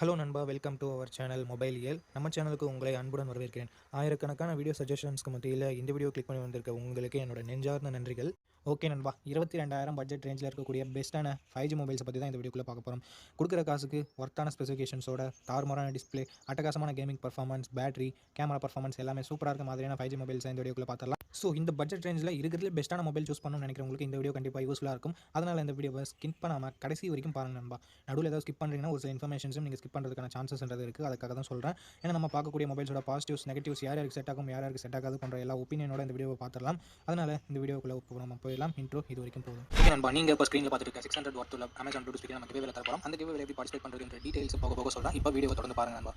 Hello நண்பா, welcome to our channel mobile இயல். நம்ம சேனலுக்கு உங்களை அன்புடன் வரவேற்கிறேன். ஆயிரக்கணக்கான வீடியோ சஜஷன்ஸ்க்கு மத்தியில் இந்த வீடியோ கிளிக் பண்ணி வந்திருக்க உங்களுக்கு என்னோட நெஞ்சார்ந்த நன்றிகள். ஓகே நண்பா, 22,000 பட்ஜெட் ரேஞ்சில் இருக்கக்கூடிய பெஸ்ட்டான 5G மொபைல்ஸை பற்றி தான் இந்த வீடியோக்குள்ளே பார்க்க போகிறோம். கொடுக்குற காசுக்கு ஒர்த்தான ஸ்பெசிஃபிகேஷன்ஸோட தாறுமாறான டிஸ்பிளே, அட்டகாசமான gaming performance, battery, camera performance எல்லாமே சூப்பராக இருக்க மாதிரியான 5G மொபைல்ஸை இந்த வீடியோக்குள்ளே பார்த்துடலாம். ஸோ இந்த பட்ஜெட் ரேஞ்சில் இருக்கிறதுல பெஸ்ட்டான மொபைல் சூஸ் பண்ணணும்னு நினைக்கிறவங்களுக்கு இந்த வீடியோ கண்டிப்பாக யூஸ்ஃபுல்லாக இருக்கும். அதனால் இந்த வீடியோவை ஸ்கிப் பண்ணாமல் கடைசி வரைக்கும் பாருங்கள் நண்பா. நடுவில் ஏதாவது ஸ்கிப் பண்ணுறீங்கன்னா ஒரு சில இன்ஃபர்மேஷன்ஸும் நீங்கள் ஸ்கிப் பண்ணுறதுக்கான சான்சஸ்ன்றது இருக்குது. அதுக்காக தான் சொல்கிறேன். ஏன்னா நம்ம பார்க்கக்கூடிய மொபைல்ஸோட பாசிட்டிவ்ஸ், நெகட்டிவ்ஸ், யாருக்கு செட் ஆகும், யாருக்கு செட் ஆகாது போன்ற எல்லா ஒப்பீனியனோட இந்த வீடியோவை பார்த்துடலாம். அதனால் இந்த வீடியோக்குள்ளே நம்ம போயிடலாம். இன்ட்ரோ இது வரைக்கும் போதும். ஓகே நண்பா, நீங்கள் இப்போ ஸ்க்ரீனில் பார்த்துட்டு இருக்க 600 ஒர்த் உள்ள அமேசான் ப்ளூடூத் ஸ்பீக்கர் நம்ம கிவேவில் தர போகிறோம். அந்த கிவேவில் எப்படி பார்ட்டிசிபேட் பண்ணுறதுன்ற டீடைல்ஸ் போக சொல்கிறேன். இப்போ வீடியோவை தொடர்ந்து பாருங்கள் நண்பா.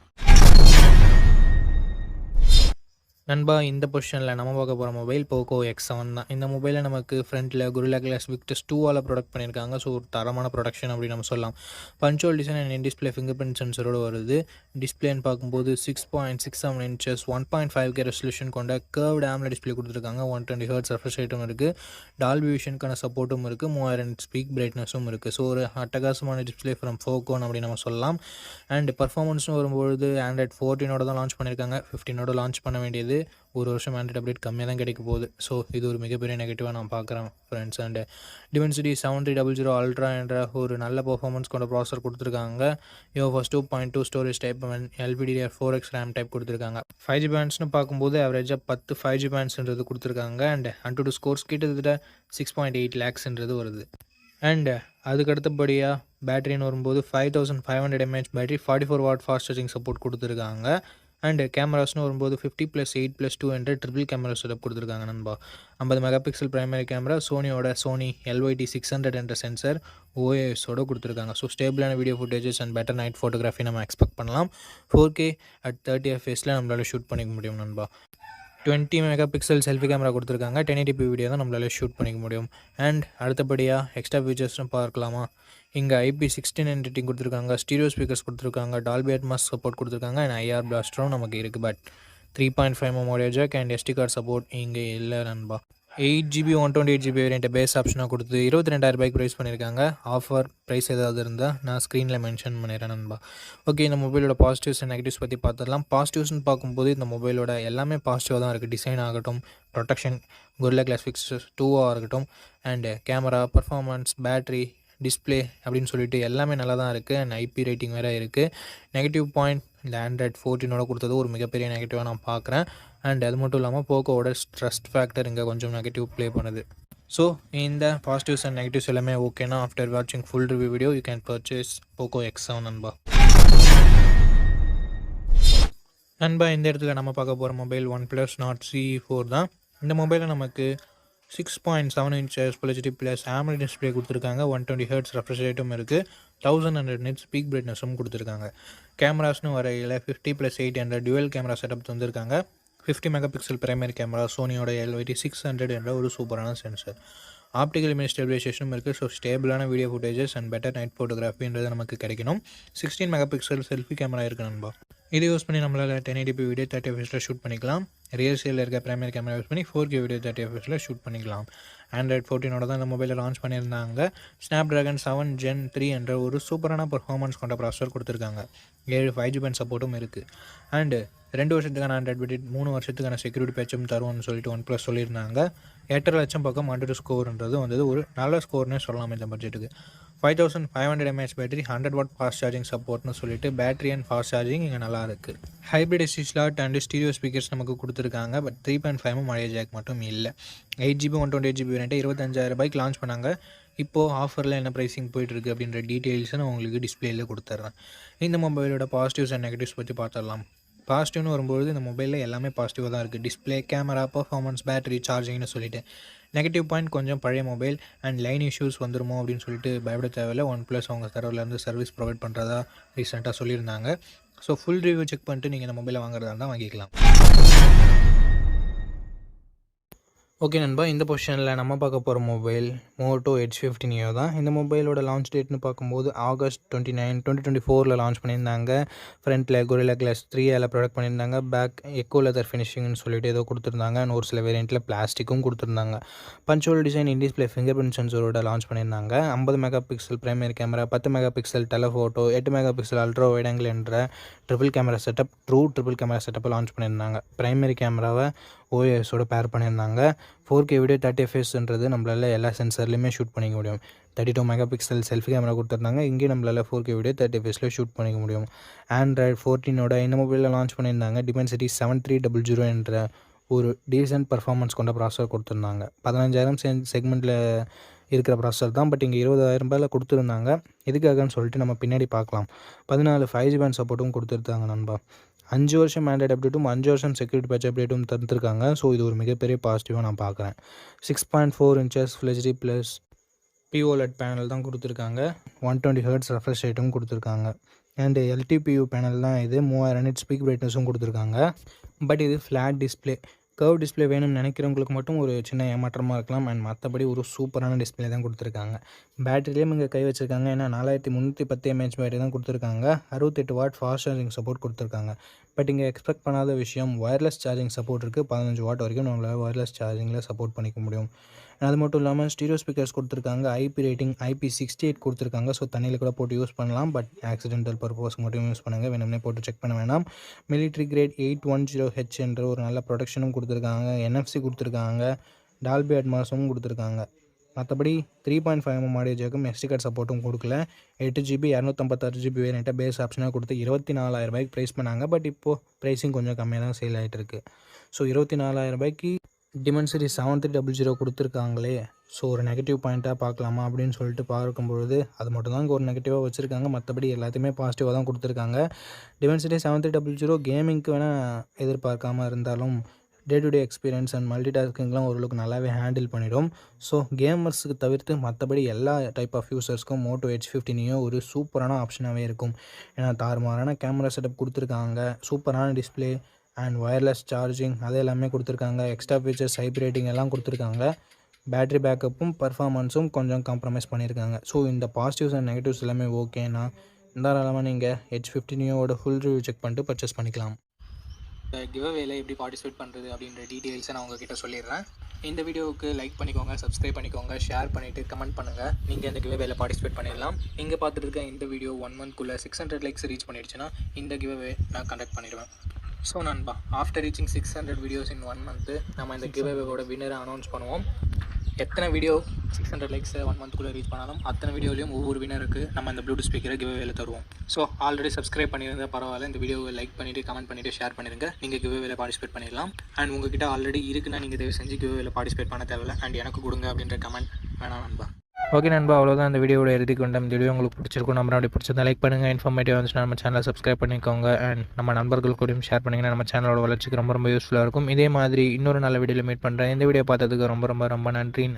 நண்பா, இந்த பொசிஷனில் நம்ம பார்க்க போகிற மொபைல் போக்கோ X7 தான். இந்த மொபைலில் நமக்கு ஃப்ரண்ட்டில் Gorilla Glass Victus 2 ப்ரொடக்ட் பண்ணியிருக்காங்க. ஸோ ஒரு தரமான ப்ரொடக்ஷன் அப்படின்னு நம்ம சொல்லலாம். Punch hole design and in display fingerprint சென்சரோடு வருது. டிஸ்பிளேன்னு பார்க்கும்போது 6.67 inches 1.5K ரெசல்யூஷன் கொண்ட கர்வ்டு AMOLED டிஸ்பிளே கொடுத்துருக்காங்க. 120 Hz ரெஃப்ரெஷ் ரேட்டும் இருக்குது. டால்பி விஷனுக்கான சப்போர்ட்டும் இருக்குது. 3000 ஸ்பீக் பிரைட்னஸும் இருக்குது. ஸோ ஒரு அட்டகாசமான டிஸ்பிளே ஃப்ரம் ஃபோக்கோன் அப்படின்னு நம்ம சொல்லலாம். அண்ட் பர்ஃபார்மன்ஸும் வரும்பொழுது Android 14 தான் லான்ச் பண்ணியிருக்காங்க. 15 லான்ச் பண்ண வேண்டியது ஒரு வருஷம் Android அப்டேட் கம்மியாக தான் கிடைக்க போகுது. ஸோ இது ஒரு மிகப்பெரிய நெகட்டிவாக நான் பார்க்குறேன் ஃப்ரெண்ட்ஸ். அண்ட் Dimensity 7300 Ultra என்ற ஒரு நல்ல பர்ஃபார்மன்ஸ் கொண்ட ப்ராசஸர் கொடுத்துருக்காங்க. UFS 2.2 storage type and LPDDR4X RAM type கொடுத்துருக்காங்க. 5G பேண்ட்ஸ்னு பார்க்கும்போது ஆவரேஜாக 10 5G பேண்ட்ஸ்ன்றது கொடுத்துருக்காங்க. அண்ட் AnTuTu ஸ்கோர்ஸ் கிட்டத்தட்ட 6.8 lakhsன்றது வருது. அண்ட் அதுக்கு அடுத்தபடியாக பேட்டரின்னு வரும்போது 5500 mAh battery, 44 watt fast charging support கொடுத்துருக்காங்க. அண்ட் கேமராஸ்னு வரும்போது 50+8+2 என்ற ட்ரிபிள் கேமரா செட்டப் கொடுத்துருக்காங்க நண்பா. 50 megapixel primary camera, Sony LYT600 என்ற சென்சர் OISோட கொடுத்துருக்காங்க. ஸோ ஸ்டேபிளான video footages and better night photography நம்ம எக்ஸ்பெக்ட் பண்ணலாம். 4K at 30 fps நம்மளால் ஷூட் பண்ணிக்க முடியும் நண்பா. 20 மெகாபிக்சல் செல்ஃபி கேமரா கொடுத்துருக்காங்க. 1080p வீடியோ தான் நம்மளால் ஷூட் பண்ணிக்க முடியும். அண்ட் அடுத்தபடியாக எக்ஸ்ட்ரா ஃபீச்சர்ஸ்னு பார்க்கலாமா. இங்கே IP69 ரேட்டிங் கொடுத்துருக்காங்க. ஸ்டீரியோ ஸ்பீக்கர்ஸ் கொடுத்துருக்காங்க. டால்பி அட்மாஸ் சப்போர்ட் கொடுத்துருக்காங்க. அண்ட் IR பிளாஸ்டரும் நமக்கு இருக்குது. But 3.5mm audio jack and SD card support இங்கே இல்லை நண்பா. 8GB 128GB வேரியண்ட்டை பேஸ் ஆப்ஷனாக கொடுத்து 22,000 ரூபாய்க்கு ப்ரைஸ் பண்ணியிருக்காங்க. ஆஃபர் ப்ரைஸ் ஏதாவது இருந்தால் நான் ஸ்க்ரீனில் மென்ஷன் பண்ணிடுறேன் நண்பா. ஓகே, இந்த மொபைலோட பாசிட்டிவ்ஸ் அண்ட் நெகட்டிவ்ஸ் பற்றி பார்த்துடலாம். பாசிட்டிவ்ஸ்னு பார்க்கும்போது இந்த மொபைலோட எல்லாமே பாசிட்டிவாக தான் இருக்குது. டிசைன் ஆகட்டும், ப்ரொடெக்ஷன், Gorilla Glass Victus 2 இருக்கட்டும், and camera, performance, battery, display அப்படின்னு சொல்லிட்டு எல்லாமே நல்லா தான் இருக்குது. அண்ட் IP ரேட்டிங் வேறு இருக்குது. நெகட்டிவ் பாயிண்ட் இந்த Android 14 கொடுத்தது ஒரு மிகப்பெரிய நெகட்டிவாக நான் பார்க்குறேன். அண்ட் அது மட்டும் இல்லாமல் போக்கோவோட ட்ரஸ்ட் ஃபேக்டர் இங்கே கொஞ்சம் நெகட்டிவ் ப்ளே பண்ணுது. ஸோ இந்த பாசிட்டிவ்ஸ் அண்ட் நெகட்டிவ்ஸ் எல்லாமே ஓகேனா ஆஃப்டர் வாட்சிங் full review video you can purchase Poco X7 நண்பா. நண்பா, இந்த இடத்துல நம்ம பார்க்க போகிற மொபைல் OnePlus Nord CE4 தான். இந்த மொபைலில் நமக்கு 6.7 inches Full HD Plus AMOLED display கொடுத்துருக்காங்க. 120 Hz ரெஃப்ரெஷ் ரேட்டும் இருக்குது. 1100 nits ஸ்பீக் பிரைட்னஸும் கொடுத்துருக்காங்க. கேமராஸ்னு வரையில் 50+8 என்ற டுவெல் கேமரா செட்டப் தந்திருக்காங்க. 50 மெகாபிக்சல் பிரைமரி கேமரா, சோனியோட LYT600 என்ற ஒரு சூப்பரான சென்சர். ஆப்டிக்கல் இமேஜ் ஸ்டெபிலைசேஷனும் இருக்குது. ஸோ ஸ்டேபிளான video footages and better night ஃபோட்டோகிராஃபின்றது நமக்கு கிடைக்கணும். 16 மெகாபிக்சல் செல்ஃபி கேமரா இருக்குது நண்பா. இது யூஸ் பண்ணி நம்மளால் 1080p வீடியோ 30 fps ஷூட் பண்ணிக்கலாம். ரியல் சைடில் இருக்க பிரைமரி கேமரா யூஸ் பண்ணி 4K வீடியோ 30 fps ஷூட் பண்ணிக்கலாம். Android 14 தான் இந்த மொபைலில் லான்ச் பண்ணியிருந்தாங்க. Snapdragon 7 Gen 3 என்ற ஒரு சூப்பரான பர்ஃபார்மன்ஸ் கொண்ட ப்ராசஸர் கொடுத்துருக்காங்க. 7 5G பேண்ட் சப்போர்ட்டும் இருக்குது. அண்டு 2 வருஷத்துக்கான Android பட்ஜெட், 3 வருஷத்துக்கான செக்யூரிட்டி பேட்சும் தருவோம்னு சொல்லிட்டு OnePlus சொல்லியிருந்தாங்க. 8.5 லட்சம் பக்கம் AnTuTu ஸ்கோர்ன்றது வந்தது ஒரு நல்ல ஸ்கோர்னே சொல்லலாம் இந்த பட்ஜெட்டுக்கு. 5500 mAh battery, 100 watt fast charging சப்போர்ட்னு சொல்லிட்டு பேட்டரி அண்ட் ஃபாஸ்ட் சார்ஜிங் இங்கே நல்லா இருக்குது. Hybrid SD slot and stereo speakers நமக்கு கொடுத்துருக்காங்க. பட் 3.5mm ஆடியோ ஜாக் மட்டும் இல்லை. 8GB 128GB வேரியண்ட்டை 25,000 ரூபாய்க்கு லான்ச் பண்ணாங்க. இப்போது ஆஃபரில் என்ன ப்ரைஸிங் போயிட்டுருக்கு அப்படின்ற டீட்டெயில்ஸை நான் உங்களுக்கு டிஸ்பிளேயில் கொடுத்துட்றேன். இந்த மொபைலோட பாசிட்டிவ்ஸ் அண்ட் நெகட்டிவ்ஸ் பற்றி பார்த்துடலாம். பாசிட்டிவ்னு வரும்போது இந்த மொபைலில் எல்லாமே பாசிட்டிவாக தான் இருக்குது. டிஸ்பிளே, கேமரா, பர்ஃபார்மன்ஸ், பேட்டரி, சார்ஜிங்னு சொல்லிட்டு. நெகட்டிவ் பாயிண்ட் கொஞ்சம் பழைய மொபைல் அண்ட் லைன் இஷ்யூஸ் வந்துருமோ அப்படின்னு சொல்லிட்டு பயப்பட தேவையில்லை. OnePlus அவங்க தரவுலேருந்து சர்வீஸ் ப்ரொவைட் பண்ணுறதா ரீசெண்டாக சொல்லியிருந்தாங்க. ஸோ ஃபுல் ரிவ்யூ செக் பண்ணிட்டு நீங்கள் இந்த மொபைலை வாங்குறதா இருந்தால் வாங்கிக்கலாம். ஓகே நண்பா, இந்த பொசிஷனில் நம்ம பார்க்க போகிற மொபைல் மோட்டோ H50 Neo தான். இந்த மொபைலோட லான்ச் டேட்னு பார்க்கும்போது ஆகஸ்ட் 29, 2024 லான்ச் பண்ணியிருந்தாங்க. ஃப்ரண்ட்டில் Gorilla Glass 3 ப்ரொடக்ட் பண்ணியிருந்தாங்க. பேக் எக்கோ லெதர் ஃபினிஷிங்னு சொல்லிட்டு ஏதோ கொடுத்துருந்தாங்க. ஒரு சில வேரியண்ட்டில் பிளாஸ்டிக்கும் கொடுத்துருந்தாங்க. Punch hole design, in display, fingerprint சென்சரோட லான்ச் பண்ணியிருந்தாங்க. 50 megapixel primary camera, 10 megapixel telephoto, 8 megapixel ultra wide angle என்ற triple camera setup, true triple camera செட்டப்பை லான்ச் பண்ணியிருந்தாங்க. பிரைமரி கேமராவை ஓஎஸோட பேர் பண்ணியிருந்தாங்க. 4K வீடியோ 30 எஃப்எஸ்ன்றது நம்மளால் எல்லா சென்சர்லையுமே ஷூட் பண்ணிக்க முடியும். 32 மெகா பிக்சல் செல்ஃபி கேமரா கொடுத்துருந்தாங்க. இங்கேயும் நம்மளால் 4K வீடியோ 30 எஃப்எஸில் ஷூட் பண்ணிக்க முடியும். Android 14 இந்த மொபைலில் லான்ச் பண்ணியிருந்தாங்க. Dimensity 7300 என்ற ஒரு டீசென்ட் பர்ஃபார்மன்ஸ் கொண்ட ப்ராசஸர் கொடுத்துருந்தாங்க. 15,000 செக்மெண்ட்டில் இருக்கிற ப்ராசஸர் தான். பட் இங்கே 20,000 கொடுத்துருந்தாங்க. எதுக்காகன்னு சொல்லிட்டு நம்ம பின்னாடி பார்க்கலாம். 14 5G பேண்ட் சப்போர்ட்டும் கொடுத்துருந்தாங்க நண்பா. 5 வருஷம் ஆண்ட்ராய்டு அப்டேட்டும் 5 வருஷம் செக்யூரிட்டி பேட்ச் அப்டேட்டும் தந்துருக்காங்க. ஸோ இது ஒரு மிகப்பெரிய பாசிட்டிவாக நான் பார்க்குறேன். 6.4 inches Full HD plus POLED panel தான் கொடுத்துருக்காங்க. 120 Hz ரெஃப்ரெஷ் ரேட்டும் கொடுத்துருக்காங்க. அண்டு LTPU பேனல் தான் இது. 3000 nits ஸ்பீக் பிரைட்னஸும் கொடுத்துருக்காங்க. பட் இது ஃப்ளாட் டிஸ்பிளே. கர்வ் டிஸ்பிளே வேணும்னு நினைக்கிறவங்களுக்கு மட்டும் ஒரு சின்ன ஏமாற்றமாக இருக்கலாம். அண்ட் மற்றபடி ஒரு சூப்பரான டிஸ்பிளே தான் கொடுத்துருக்காங்க. பேட்டரிலேயும் இங்கே கை வச்சுருக்காங்க. ஏன்னா 4310 mAh பேட்டரி தான் கொடுத்துருக்காங்க. 68 வாட் ஃபாஸ்ட் சார்ஜிங் சப்போர்ட் கொடுத்துருக்காங்க. பட் இங்கே எக்ஸ்பெக்ட் பண்ணாத விஷயம் ஒயர்லெஸ் சார்ஜிங் சப்போர்ட் இருக்குது. 15 வாட் வரைக்கும் நம்மளால் ஒயர்லெஸ் சார்ஜிங்கில் சப்போர்ட் பண்ணிக்க முடியும். அது மட்டும் இல்லாமல் ஸ்டீரியோ ஸ்பீக்கர்ஸ் கொடுத்துருக்காங்க. IP ரேட்டிங் IP68 கொடுத்துருக்காங்க. ஸோ தண்ணியில் கூட போட்டு யூஸ் பண்ணலாம். பட் ஆக்சிடென்டல் பர்பஸ்க்கு மட்டும் யூஸ் பண்ணுங்கள். வேணும்னே போட்டு செக் பண்ண வேணாம். மிலிட்ரி கிரேட் 810H என்ற ஒரு நல்ல ப்ரொடக்ஷனும் கொடுத்துருக்காங்க. NFC கொடுத்துருக்காங்க. டால்பி அட்மாஸும் கொடுத்துருக்காங்க. மற்றபடி 3.5mm ஆடியோ ஜாக்கும் SD கார்டு சப்போர்ட்டும் கொடுக்கல. 8GB 256GB வேரியண்ட்டை பேஸ் ஆப்ஷனாக கொடுத்து 24,000 ப்ரைஸ் பண்ணாங்க. பட் இப்போது ப்ரைஸிங் கொஞ்சம் கம்மியாக தான் சேல் ஆகிட்டு இருக்குது. So 24,000 Dimensity 7300 கொடுத்துருக்காங்களே. ஸோ ஒரு நெகட்டிவ் பாயிண்ட்டாக பார்க்கலாமா அப்படின்னு சொல்லிட்டு பார்க்கும்பொழுது அது மட்டும் தான் இங்கே ஒரு நெகட்டிவாக வச்சுருக்காங்க. மற்றபடி எல்லாத்தையுமே பாசிட்டிவாக தான் கொடுத்துருக்காங்க. Dimensity 7300 கேமிங்க்கு வேணால் எதிர்பார்க்காமல் இருந்தாலும் day to day experience and மல்டி டாஸ்கிங்லாம் ஓரளவுக்கு நல்லாவே ஹேண்டில் பண்ணிடும். ஸோ கேமர்ஸுக்கு தவிர்த்து மற்றபடி எல்லா டைப் ஆஃப் யூசர்ஸ்க்கும் மோட்டோ H50 Neo ஒரு சூப்பரான ஆப்ஷனாகவே இருக்கும். ஏன்னா தாறுமாறான கேமரா செட்டப் கொடுத்துருக்காங்க. சூப்பரான டிஸ்பிளே அண்ட் ஒயர்லெஸ் சார்ஜிங் அது எல்லாமே கொடுத்துருக்காங்க. எக்ஸ்ட்ரா ஃபீச்சர்ஸ் ஹைப்ரேட்டிங் எல்லாம் கொடுத்துருக்காங்க. பேட்டரி பேக்கப்பும் பர்ஃபார்மன்ஸும் கொஞ்சம் காம்ப்ரமைஸ் பண்ணியிருக்காங்க. ஸோ இந்த பாசிட்டிவ்ஸ் அண்ட் நெகட்டிவ்ஸ் எல்லாமே ஓகேனா தாராளமாக நீங்கள் H50 Neoவோட ஃபுல் ரிவ்யூ செக் பண்ணிட்டு பர்ச்சேஸ் பண்ணிக்கலாம். இந்த கிவ்அவேல எப்படி பார்ட்டிசிபேட் பண்ணுறது அப்படின்ற டீட்டெயில்ஸை நான் உங்ககிட்ட சொல்லிடுறேன். இந்த வீடியோவுக்கு லைக் பண்ணிக்கோங்க, சப்ஸ்கிரைப் பண்ணிக்கோங்க, ஷேர் பண்ணிவிட்டு கமெண்ட் பண்ணுங்கள். நீங்கள் இந்த கிவ்அவேல பார்ட்டிசிபேட் பண்ணிடலாம். இங்கே பார்த்துட்டு இருக்க இந்த வீடியோ 1 monthக்குள்ளே 600 லைக்ஸ் ரீச் பண்ணிடுச்சுன்னா இந்த கிவ்அவே நான் கண்டக்ட் பண்ணிடுவேன். ஸோ நண்பா, ஆஃப்டர் ரீச்சிங் 600 வீடியோஸ் இன் 1 month நம்ம இந்த கிவ்அவேவோட வின்னரை அனௌன்ஸ் பண்ணுவோம். எத்தனை வீடியோ 600 லைக்ஸ் 1 monthக்குள்ளே ரீச் பண்ணாலும் அத்தனை வீடியோலையும் ஒவ்வொரு வினருக்கு நம்ம இந்த ப்ளூடூத் ஸ்பீக்கரை கிவ்அவேல தருவோம். ஸோ ஆல்ரெடி சப்ஸ்கிரைப் பண்ணியிருந்தால் பரவாயில்ல, இந்த வீடியோவை லைக் பண்ணிவிட்டு கமெண்ட் பண்ணிவிட்டு ஷேர் பண்ணிடுங்க. நீங்கள் கிவ்அவேல பார்ட்டிசிபேட் பண்ணிடலாம். அண்ட் உங்ககிட்ட ஆல்ரெடி இருக்குன்னா நீங்கள் தயவு செஞ்சு கிவ்அவேல பார்ட்டிசிபேட் பண்ண தேவையில்லை. அண்ட் எனக்கு கொடுங்க அப்படின்ற கமெண்ட் வேணாம் நண்பா. ஓகே நண்பா, அவ்வளோதான் இந்த வீடியோட எழுதி கொண்டோம். இந்த வீடியோ உங்களுக்கு பிடிச்சிருக்கும். நம்ம அப்படி பிடிச்சிருந்தா லைக் பண்ணுங்கள். இன்ஃபர்மேட்டிவ் வந்துச்சுன்னா நம்ம சேனலை சப்ஸ்கிரைப் பண்ணிக்கோங்க. அண்ட் நம்ம நண்பர்கள் கூடயும் ஷேர் பண்ணிங்கன்னா நம்ம சேனலோட வளர்ச்சிக்கு ரொம்ப யூஸ்ஃபுல்லாக இருக்கும். இதே மாதிரி இன்னொரு நல்ல வீடியோவில் மீட் பண்ணுறேன். இந்த வீடியோ பார்த்ததுக்கு ரொம்ப ரொம்ப ரொம்ப நன்றி.